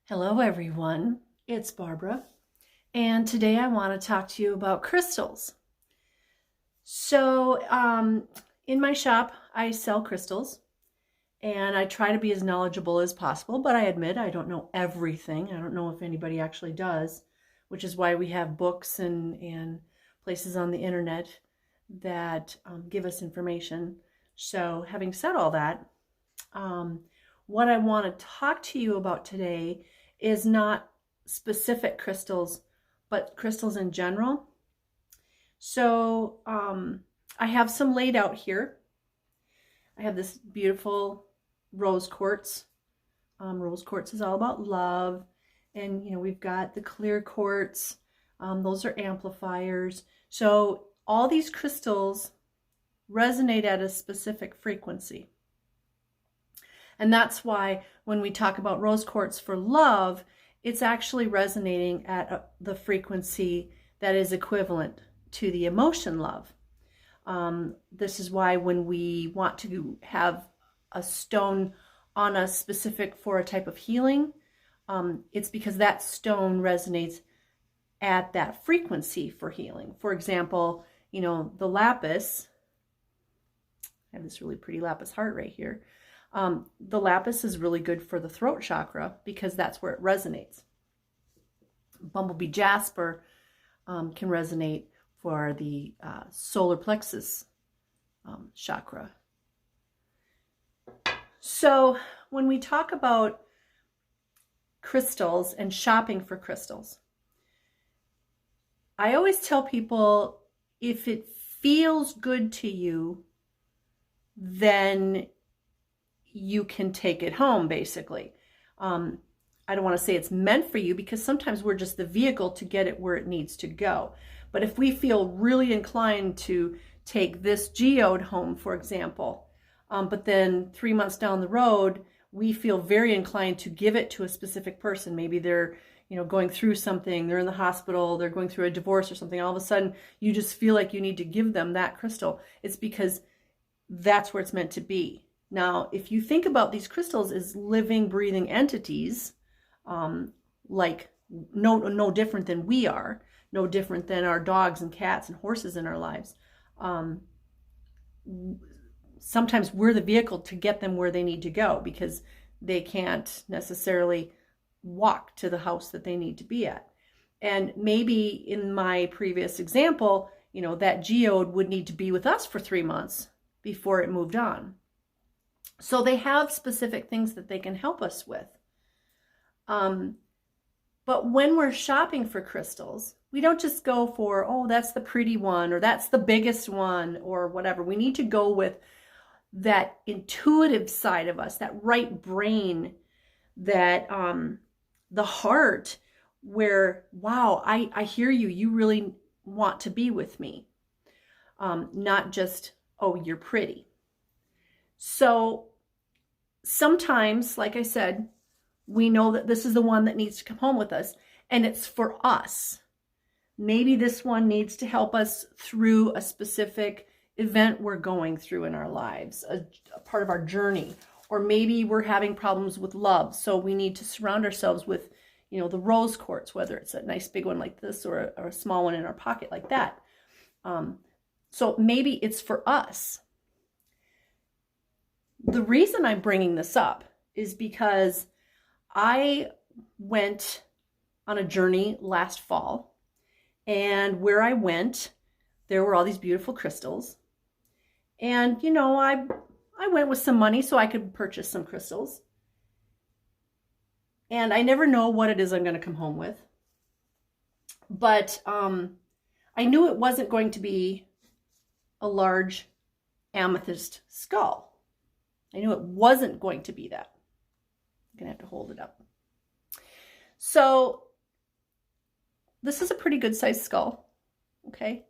Hello everyone, it's Barbara, and today I want to talk to you about crystals. In my shop, I sell crystals, and I try to be as knowledgeable as possible, but I admit I don't know everything. I don't know if anybody actually does, which is why we have books and places on the internet that give us information. So having said all that, what I want to talk to you about today is not specific crystals, but crystals in general. So I have some laid out here. I have this beautiful rose quartz. Rose quartz is all about love. And, we've got the clear quartz. Those are amplifiers. So all these crystals resonate at a specific frequency. And that's why when we talk about rose quartz for love, it's actually resonating at the frequency that is equivalent to the emotion love. This is why when we want to have a stone on us specific for a type of healing, it's because that stone resonates at that frequency for healing. For example, the lapis, I have this really pretty lapis heart right here. The lapis is really good for the throat chakra because that's where it resonates. Bumblebee jasper can resonate for the solar plexus chakra. So when we talk about crystals and shopping for crystals, I always tell people if it feels good to you, then you can take it home, basically. I don't want to say it's meant for you because sometimes we're just the vehicle to get it where it needs to go. But if we feel really inclined to take this geode home, for example, but then 3 months down the road, we feel very inclined to give it to a specific person. Maybe they're, going through something, they're in the hospital, they're going through a divorce or something. All of a sudden, you just feel like you need to give them that crystal. It's because that's where it's meant to be. Now, if you think about these crystals as living, breathing entities, like no different than we are, no different than our dogs and cats and horses in our lives, sometimes we're the vehicle to get them where they need to go because they can't necessarily walk to the house that they need to be at. And maybe in my previous example, that geode would need to be with us for 3 months before it moved on. So they have specific things that they can help us with. But when we're shopping for crystals, we don't just go for, oh, that's the pretty one, or that's the biggest one, or whatever. We need to go with that intuitive side of us, that right brain, that the heart, where, wow, I hear you. You really want to be with me. Not just, oh, you're pretty. So sometimes, like I said, we know that this is the one that needs to come home with us, and it's for us. Maybe this one needs to help us through a specific event we're going through in our lives, a part of our journey. Or maybe we're having problems with love, so we need to surround ourselves with, the rose quartz, whether it's a nice big one like this or a small one in our pocket like that. So maybe it's for us. The reason I'm bringing this up is because I went on a journey last fall, and where I went, there were all these beautiful crystals. And, I went with some money so I could purchase some crystals. And I never know what it is I'm going to come home with. But I knew it wasn't going to be a large amethyst skull. I knew it wasn't going to be that. I'm going to have to hold it up. So this is a pretty good sized skull. Okay.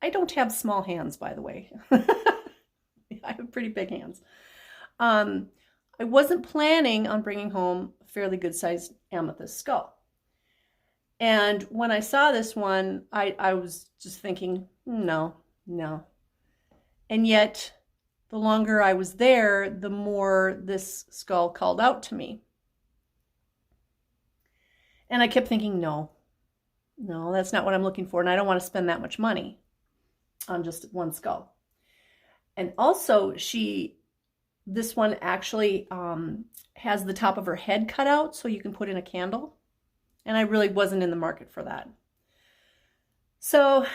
I don't have small hands, by the way. I have pretty big hands. I wasn't planning on bringing home a fairly good sized amethyst skull. And when I saw this one, I was just thinking, no. And yet, the longer I was there, the more this skull called out to me. And I kept thinking, no, that's not what I'm looking for. And I don't want to spend that much money on just one skull. And also this one actually has the top of her head cut out so you can put in a candle. And I really wasn't in the market for that. So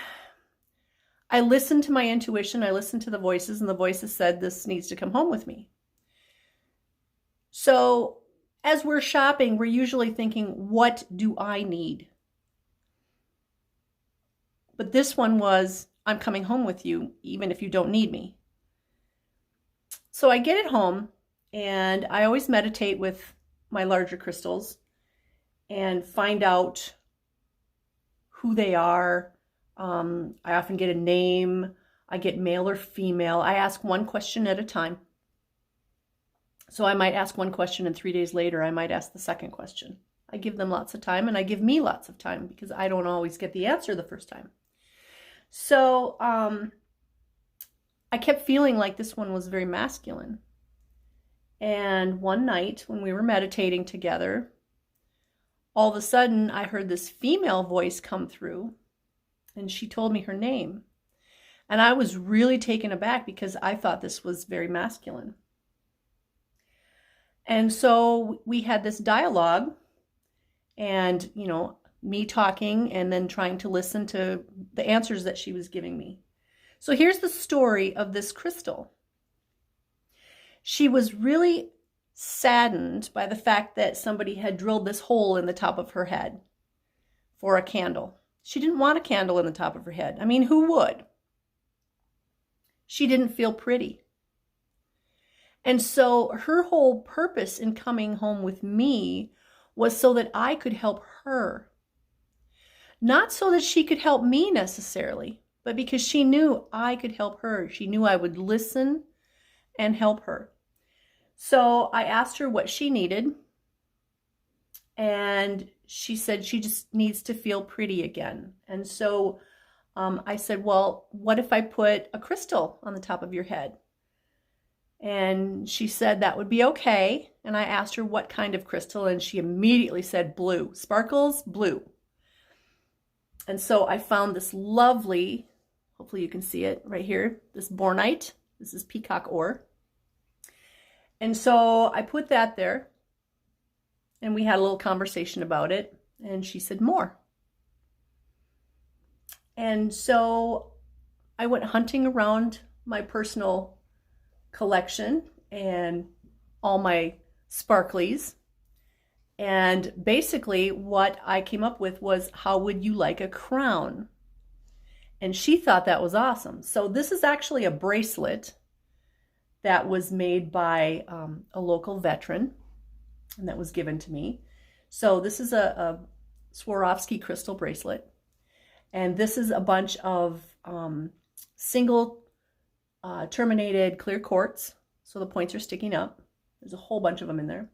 I listened to my intuition. I listened to the voices, and the voices said, this needs to come home with me. So as we're shopping, we're usually thinking, what do I need? But this one was, I'm coming home with you, even if you don't need me. So I get it home, and I always meditate with my larger crystals and find out who they are. I often get a name. I get male or female. I ask one question at a time. So I might ask one question, and 3 days later, I might ask the second question. I give them lots of time, and I give me lots of time because I don't always get the answer the first time. So I kept feeling like this one was very masculine. And one night when we were meditating together, all of a sudden I heard this female voice come through, and she told me her name. And I was really taken aback because I thought this was very masculine. And so we had this dialogue, and, you know, me talking and then trying to listen to the answers that she was giving me. So here's the story of this crystal. She was really saddened by the fact that somebody had drilled this hole in the top of her head for a candle. She didn't want a candle in the top of her head. I mean, who would? She didn't feel pretty. And so her whole purpose in coming home with me was so that I could help her. Not so that she could help me necessarily, but because she knew I could help her. She knew I would listen and help her. So I asked her what she needed, and she said she just needs to feel pretty again. And so I said, well, what if I put a crystal on the top of your head? And she said that would be okay. And I asked her what kind of crystal, and she immediately said blue. Sparkles, blue. And so I found this lovely, hopefully you can see it right here, this bornite. This is peacock ore. And so I put that there, and we had a little conversation about it, and she said more. And so I went hunting around my personal collection and all my sparklies. And basically what I came up with was, how would you like a crown? And she thought that was awesome. So this is actually a bracelet that was made by a local veteran, and that was given to me. So this is a Swarovski crystal bracelet. And this is a bunch of single terminated clear quartz. So the points are sticking up. There's a whole bunch of them in there.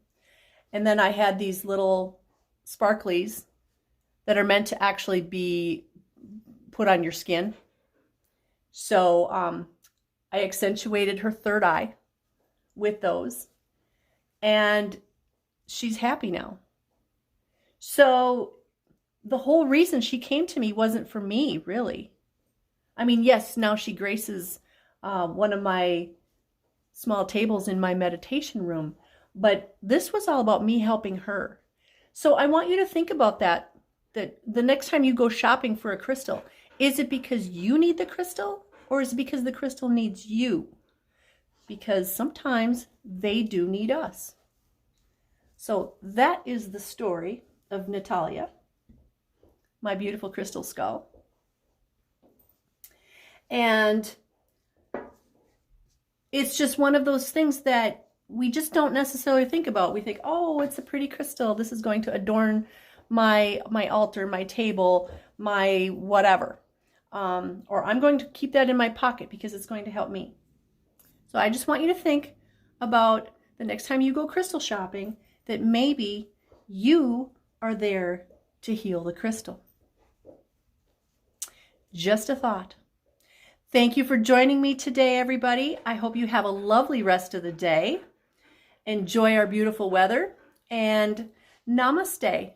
And then I had these little sparklies that are meant to actually be put on your skin. So I accentuated her third eye with those, and she's happy now. So the whole reason she came to me wasn't for me, really. I mean, yes, now she graces one of my small tables in my meditation room, but this was all about me helping her. So I want you to think about that the next time you go shopping for a crystal, is it because you need the crystal, or is it because the crystal needs you? Because sometimes they do need us. So that is the story of Natalia, my beautiful crystal skull. And it's just one of those things that we just don't necessarily think about. We think, oh, it's a pretty crystal. This is going to adorn my altar, my table, my whatever. Or I'm going to keep that in my pocket because it's going to help me. So I just want you to think about the next time you go crystal shopping, that maybe you are there to heal the crystal. Just a thought. Thank you for joining me today, everybody. I hope you have a lovely rest of the day. Enjoy our beautiful weather, and namaste.